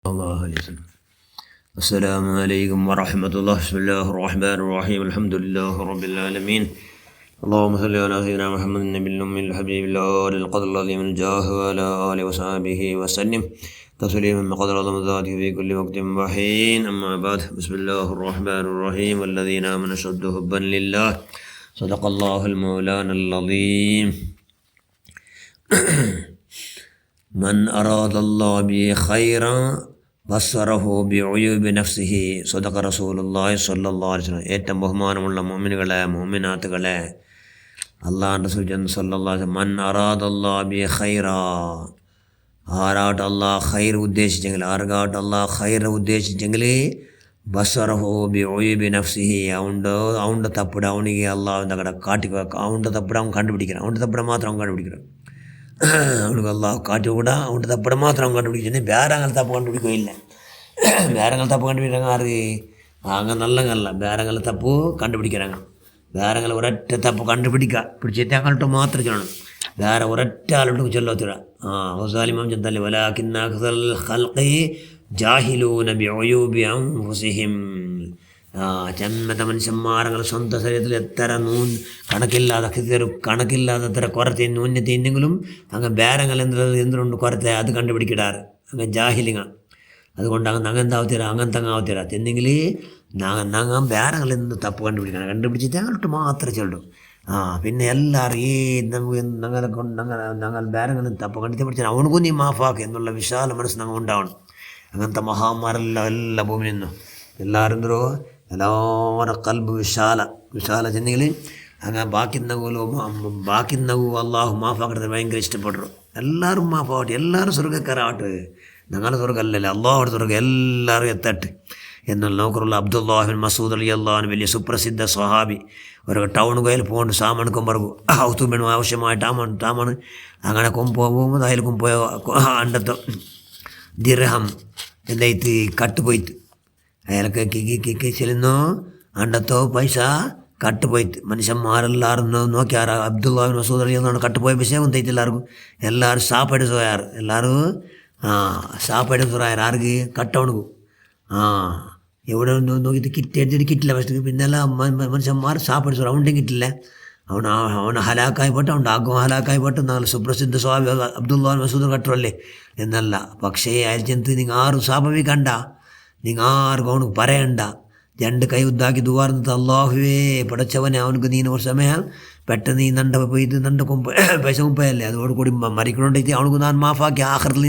الله عليه وسلم. السلام عليكم ورحمة الله. بسم الله الرحمن الرحيم. الحمد لله رب العالمين. اللهم صل على سيدنا محمد النبي الأمي الحبيب العال القدر العظيم الجاه وعلى آله وصحبه وسلم تسليما بقدر عظم ذاته في كل وقت وحين. أما بعد، بسم الله الرحمن الرحيم. والذين آمنوا أشد حبا لله. صدق الله المولانا العظيم. من أراد الله به خيرا ബസ്സറഹു ബിഉയൂബി നഫ്സിഹി. സദഖ റസൂലുള്ളാഹി സ്വല്ലല്ലാഹു അലൈഹി വസല്ലം. ഏറ്റവും ബഹുമാനമുള്ള മുഅ്മിനുകളെ, മുഅ്മിനാത്തുകളെ, അല്ലാഹുവിൻ്റെ റസൂൽ സ്വല്ലല്ലാഹു അലൈഹി വസല്ലം, മൻ അറാദല്ലാഹു ബി ഖൈറാ, ആരാട്ട് അള്ളാഹ് ഖൈർ ഉദ്ദേശിച്ചെങ്കിൽ, ആർക്കാട്ട് അള്ളാഹ് ഖൈർ ഉദ്ദേശിച്ചെങ്കിൽ, ബസ്സറഹു ബിഉയൂബി നഫ്സിഹി, അവൻ്റെ തപ്പിട അവനിക്ക് അള്ളാഹു എന്താ കാട്ടി, അവൻ്റെ തപ്പിട അവൻ കണ്ടുപിടിക്കണം, അവൻ്റെ തപ്പിട മാത്രം അവൻ കണ്ടുപിടിക്കണം. അവനുക്ക് അള്ളാഹു കാറ്റുകൂടാ, അവൻ്റെ തപ്പിട മാത്രം അവൻ കണ്ടുപിടിക്കുന്നത്. വേറങ്ങൾ തപ്പ് കണ്ടുപിടിക്കുകയില്ല. വേറങ്ങൾ തപ്പ് കണ്ടുപിടിക്കാൻ ആറ് അങ്ങ് നല്ലങ്ങല്ല. വേറങ്ങൾ തപ്പ് കണ്ടുപിടിക്കാനങ്ങ വേറങ്ങൾ ഒരൊറ്റ തപ്പ് പിടിച്ചിട്ട് അങ്ങോട്ട് മാത്രം ചെയ്യണം. വേറെ ഒരൊറ്റ ആളോട്ട് ചൊല്ലത്തില്ല. ഹുസാലിമാം ചെന്തല്ലേ, വലാകിന്ന അക്സറൽ ഖൽഖി ജാഹിലൂന ബിഉയൂബി അൻഫുസിഹിം. ചെമ്മത്തെ മനുഷ്യന്മാരങ്ങൾ സ്വന്തം ശരീരത്തിൽ എത്ര കണക്കില്ലാതെ എത്ര കുറത്തെ നൂന്യത്തെ എന്തെങ്കിലും അങ്ങ് ബേരങ്ങൾ എന്തുകൊണ്ട് കുറത്തെ അത് കണ്ടുപിടിക്കിടാറ് അങ്ങ് ജാഹിലിങ്ങ. അതുകൊണ്ട് അങ്ങ് എന്താവത്തീര അങ്ങനത്തെ ആവത്തീര എന്തെങ്കിൽ ഞങ്ങൾ ബേരങ്ങൾ എന്ത് തപ്പ് കണ്ടുപിടിച്ചിട്ട് അങ്ങോട്ട് മാത്രമേ ചൊല്ലും. പിന്നെ എല്ലാവരും ഞങ്ങൾ ബേരങ്ങൾ തപ്പ് കണ്ടുപിടിച്ചാൽ അവനക്കും നീ മാഫാക്ക് എന്നുള്ള വിശാല മനസ്സ് ഞങ്ങൾ ഉണ്ടാവണം. അങ്ങനത്തെ മഹാന്മാരെല്ലാം എല്ലാ ഭൂമിയിൽ നിന്നും എല്ലാവരും എന്തോ എല്ലാവരുടെ കൽബ് വിശാല ചെന്നെങ്കിൽ അങ്ങനെ ബാക്കി നഗു അള്ളാഹു മാഫാക്കട്ടെ ഭയങ്കര ഇഷ്ടപ്പെട്ടു. എല്ലാവരും മാഫാവട്ടെ, എല്ലാവരും സ്വർഗ്ഗക്കാരാവട്ടെ. ഞങ്ങളുടെ സ്വർഗ്ഗമല്ലല്ലേ, അള്ളാഹുടെ സ്വർഗ്ഗം എല്ലാവരും എത്തട്ടെ എന്നുള്ള നോക്കറുള്ള അബ്ദുല്ലാഹിബിൻ മസൂദ് അലിയല്ലാഹു വലിയ സുപ്രസിദ്ധ സ്വഹാബി. ഒരു ടൗൺ കയ്യിൽ പോകണ്ട് സാമാൻ കൊമ്പറക്കും ഔത്തുബിനും ആവശ്യമായിട്ട് ടാമാണ് അങ്ങനെ പോകുമ്പോൾ അതിൽ കൊമ്പോയ അണ്ടത്തോ ദിർഹം എന്തായിട്ട് കട്ടുപോയിട്ട് അയാൾക്ക് കിക്കി ചെല്ലുന്നു. അണ്ടത്തോ പൈസ കട്ടുപോയിട്ട് മനുഷ്യന്മാരെല്ലാവരും നോക്കിയാറ് അബ്ദുല്ലാഹിബിൻ മസൂദ് അലി എന്നാണ് കട്ടുപോയ പൈസ ഒന്നും എല്ലാവർക്കും. എല്ലാവരും സാപ്പാട് സോയാറ്, എല്ലാവരും സാപ്പാട് സോയാറ്. ആർക്ക് കട്ടവണക്കും എവിടെ നോക്കിയിട്ട് കിറ്റ് എടുത്തിട്ട് കിട്ടില്ല. ഫസ്റ്റ് പിന്നെല്ലാം മനുഷ്യന്മാർ സാപ്പാട് സോറ അവൻ്റെ കിട്ടില്ല. അവൻ ഹലാക്കായിപ്പോട്ടെ, അവൻ്റെ ആഗ്രഹം ഹലാക്കായിപ്പോട്ടെ. നല്ല സുപ്രസിദ്ധ സ്വാമി അബ്ദുല്ലാഹിബിൻ മസൂദ് കട്ടറല്ലേ എന്നല്ല. പക്ഷേ അയാൾ ചെന്ന് നിങ്ങൾ ആരും സ്വാഭാവികണ്ട, നിങ്ങൾ ആർക്കും അവനക്ക് പറയണ്ട. രണ്ട് കൈ ഉദ്ദാക്കി ദുവാർന്നിട്ട് അള്ളാഹുവേ പടച്ചവനെ അവനക്ക് നീ ഒരു സമയം പെട്ടെന്ന് നീ നണ്ട പോയി ഇത് നണ്ട പൈസ കുമ്പയല്ലേ അതോട് കൂടി മരിക്കണോണ്ടേക്ക് അവനക്ക് ഞാൻ മാഫാക്കി ആഹ്റത്തിൽ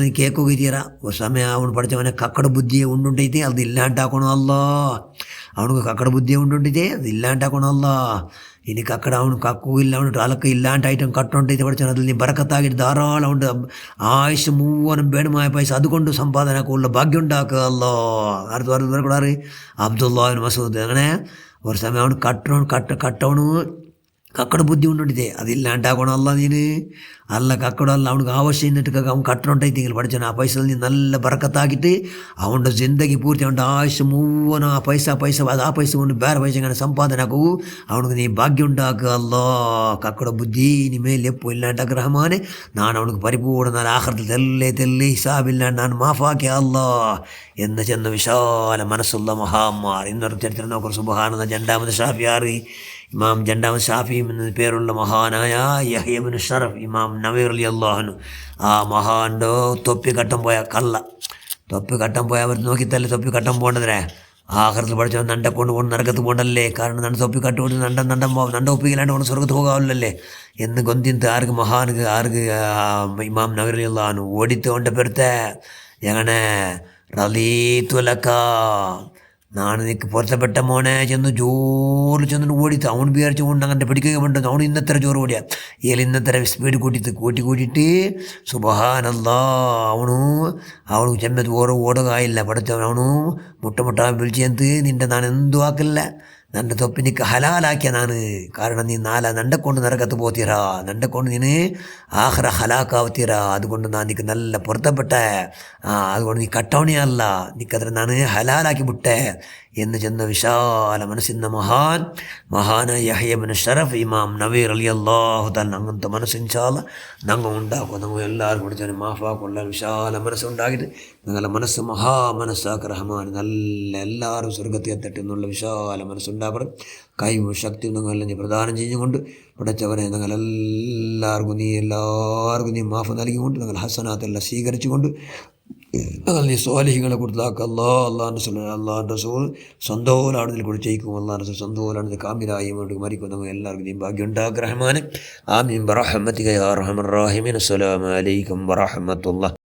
നീ കേൾക്കുക തീരാ. ഒരു സമയം അവൻ പഠിച്ചവനെ കക്കട ബുദ്ധിയെ ഉണ്ടുണ്ടേക്ക് അത് ഇല്ലാണ്ടാക്കണോ അല്ലോ. അവനക്ക് കക്കട ബുദ്ധിയെ ഉണ്ടുണ്ടേക്ക് അത് ഇല്ലാണ്ടാക്കണോ അല്ലോ. ഇനി കക്കട അവന് കക്കുകയില്ല, അവനിട്ട് അലക്ക ഇല്ലാണ്ടായിട്ടും കട്ടോണ്ടേക്ക് പഠിച്ചാൽ അതിൽ നീ ബറക്കത്താക്കിയിട്ട് ധാരാളം ഉണ്ട്. ആയുഷ് മൂവനും വേണമായ പൈസ അതുകൊണ്ട് സമ്പാദനക്കുള്ള ഭാഗ്യം ഉണ്ടാക്കുക അല്ലോ. അടുത്ത് കൂടാറ് അബ്ദുല്ലാഹിബിൻ മസൂദ്. അങ്ങനെ ഒരു സമയം അവന് കട്ടവണ് കക്കട ബുദ്ധി ഉണ്ടിട്ടേ അതില്ലാണ്ടാക്കണം അല്ല നീന് അല്ല കക്കടല്ല അവനക്ക് ആവശ്യം എന്നിട്ട് അവൻ കട്ടണുണ്ടായിട്ടെങ്കിൽ പഠിച്ചാൽ ആ പൈസ നീ നല്ല ബറക്കത്താക്കിയിട്ട് അവൻ്റെ ജിന്ദഗി പൂർത്തി അവൻ്റെ ആവശ്യം മൂവനും ആ പൈസ കൊണ്ട് വേറെ പൈസ ഇങ്ങനെ സമ്പാദനാക്കൂ. അവനക്ക് നീ ഭാഗ്യം ഉണ്ടാക്കുക അല്ലോ. കക്കട ബുദ്ധി ഇനി മേലെ എപ്പോൾ ഇല്ലാണ്ടാക്കുക റഹ്മാനെ. ഞാൻ അവനക്ക് പരിപൂർണ്ണ ആഖിറത്തിൽ തെല്ലേ ഹിസാബില്ലാണ്ട് ഞാൻ മാഫാക്കിയ അല്ലോ എന്ന് ചെന്ന വിശാല മനസ്സുള്ള മഹാന്മാർ. ഇന്നൊരു ചരിത്രം നോക്കുന്ന സുബ്ഹാനല്ലാഹ്. രണ്ടാമത് ഷാഫിയാറി ഇമാം രണ്ടാമത് ഷാഫി എന്ന പേരുള്ള മഹാനായ യഹ്യ ഇബ്നു ഷറഫ് ഇമാം നവവി റളിയല്ലാഹു അൻഹു. ആ മഹാൻ്റെ തൊപ്പി കട്ടം പോയ അവർ നോക്കിത്തല്ലേ തൊപ്പി കട്ടം പോകേണ്ടതേ. ആഖിറത്തിൽ പഠിച്ചവൻ നണ്ട കൊണ്ട് നരകത്ത് പോകണ്ടല്ലേ. കാരണം നണ്ട തൊപ്പി കട്ടുകൊണ്ട് നണ്ട ഒപ്പിക്കലാണ്ട് കൊണ്ട് സ്വർഗത്ത് പോകാവില്ലല്ലേ എന്ന് ഗൊന്തിന്ത് ആർക്ക് ഇമാം നവവി റളിയല്ലാഹു അൻഹു ഓടിത്ത് കൊണ്ട് പെരുത്തെ എങ്ങനെ റളീതുലക നാണ് നിനക്ക് പൊരുത്തപ്പെട്ട മോനെ ചെന്ന് ചോറ് ചെന്നിട്ട് ഓടിത്ത് അവൻ വിചാരിച്ചു കൊണ്ട് അങ്ങനെ പിടിക്കുക വേണ്ടത്. അവൻ ഇന്നത്ര ചോറ് ഓടിയാ ഇയാൾ ഇന്നത്ര സ്പീഡ് കൂട്ടിയിട്ട് സുബ്ഹാനല്ലാഹ് അവನು ചെമ്മത് ഓടുകയില്ല പഠിച്ചവൻ അവನು മുട്ട വിളിച്ച് ചെന്ന് നിൻ്റെ ഞാൻ എന്തു ആക്കില്ല നൻ്റെ തൊപ്പി നിക്ക് ഹലാലാക്കിയ നാണ്. കാരണം നീ നണ്ടക്കൊണ്ട് നരകത്ത് പോത്തീരാ, നണ്ടക്കൊണ്ട് നീ ആഖിറ ഹലാക്കാവത്തീരാ. അതുകൊണ്ട് ഞാൻ നിനക്ക് നല്ല പൊരുത്തപ്പെട്ടെ. അതുകൊണ്ട് നീ കട്ടവണിയല്ല, നിക്കത്ര ഞാൻ ഹലാലാക്കി വിട്ടേ എന്ന് ചെന്ന വിശാല മനസ്സിന്ന മഹാനായ യഹ്യ ഇബ്നു ഷറഫ് ഇമാം നവവി റളിയല്ലാഹു തആല അങ്ങനത്തെ മനസ്സ് ഇൻഷാ അല്ലാഹ് ഞങ്ങൾ ഉണ്ടാക്കും. നമ്മൾ എല്ലാവരും കുടിച്ചാൽ മാഫാക്കുള്ള വിശാല മനസ്സുണ്ടാക്കിയിട്ട് ഞങ്ങളുടെ മനസ്സ് മനസ്സാക്ക് റഹ്മാൻ നല്ല എല്ലാവരും സ്വർഗത്തിൽ എത്തട്ടെ എന്നുള്ള വിശാല മനസ്സുണ്ടാക്കണം. കഴിവും ശക്തിയും ഞങ്ങളെല്ലാം നീ പ്രദാനം ചെയ്തുകൊണ്ട് പഠിച്ചവനെ ഞങ്ങളെല്ലാവർക്കും നീ മാഫ് നൽകിക്കൊണ്ട് ഞങ്ങൾ ഹസനാത്തെല്ലാം സ്വീകരിച്ചുകൊണ്ട് ഞങ്ങൾ നീ സ്വാലിഹികളെ കൊടുത്താക്ക അള്ളാഹുൻ്റെ റസൂൽ സന്തോഷാണതിൽ കൂടി ചെയ്യിക്കും. അള്ളാഹുൻ്റെ സന്തോഷാണത് കാമിലായി വേണ്ടി മരിക്കും. ഞങ്ങൾ എല്ലാവർക്കും നീ ഭാഗ്യം ഉണ്ടാക്കുക റഹ്മാനെ. ആമീൻ ബറഹ്മതിക യാ അർഹമർ റഹീമീൻ. അസ്സലാമു അലൈക്കും വറഹ്മത്തുള്ളാഹി.